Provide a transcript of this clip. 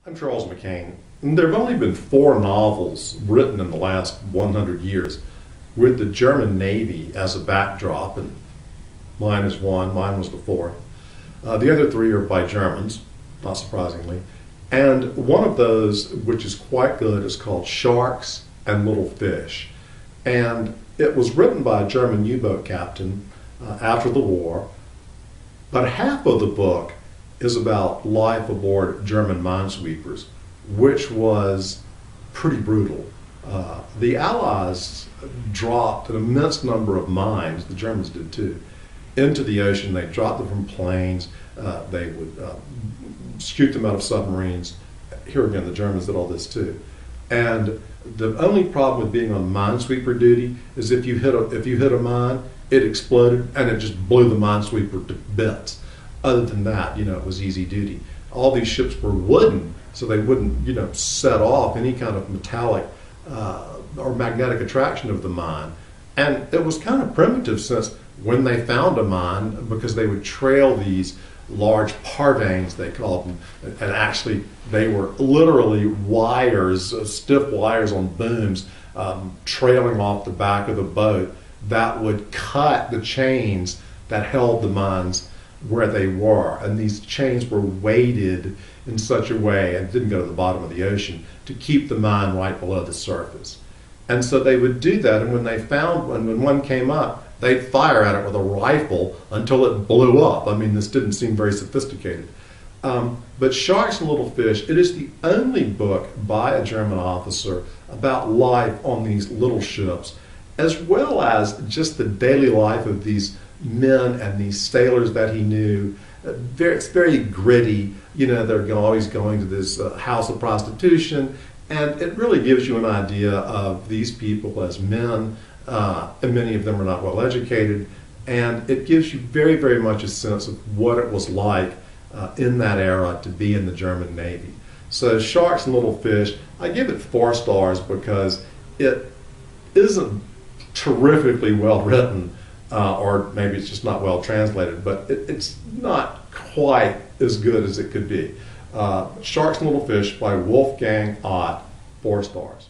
I'm Charles McCain, and there have only been 4 novels written in the last 100 years with the German Navy as a backdrop, and mine is one, mine was the 4th. The other 3 are by Germans, not surprisingly, and one of those, which is quite good, is called Sharks and Little Fish, and it was written by a German U-boat captain after the war, but half of the book is about life aboard German minesweepers, which was pretty brutal. The Allies dropped an immense number of mines, the Germans did too, into the ocean. They dropped them from planes, they would shoot them out of submarines. Here again, the Germans did all this too. And the only problem with being on minesweeper duty is if you hit a mine, it exploded and it just blew the minesweeper to bits. Other than that, it was easy duty. All these ships were wooden, so they wouldn't, set off any kind of metallic or magnetic attraction of the mine. And it was kind of primitive, since when they found a mine, because they would trail these large parvanes, they called them, and actually they were literally wires, stiff wires on booms, trailing off the back of the boat that would cut the chains that held the mines where they were. And these chains were weighted in such a way, and didn't go to the bottom of the ocean, to keep the mine right below the surface. And so they would do that, and when one came up, they'd fire at it with a rifle until it blew up. I mean, this didn't seem very sophisticated. But Sharks and Little Fish, it is the only book by a German officer about life on these little ships, as well as just the daily life of these men and these sailors that he knew. It's very gritty. They're always going to this house of prostitution, and it really gives you an idea of these people as men, and many of them are not well educated, and it gives you very, very much a sense of what it was like in that era to be in the German Navy. So Sharks and Little Fish, I give it 4 stars because it isn't terrifically well written, or maybe it's just not well translated, but it's not quite as good as it could be. Sharks and Little Fish by Wolfgang Ott, 4 stars.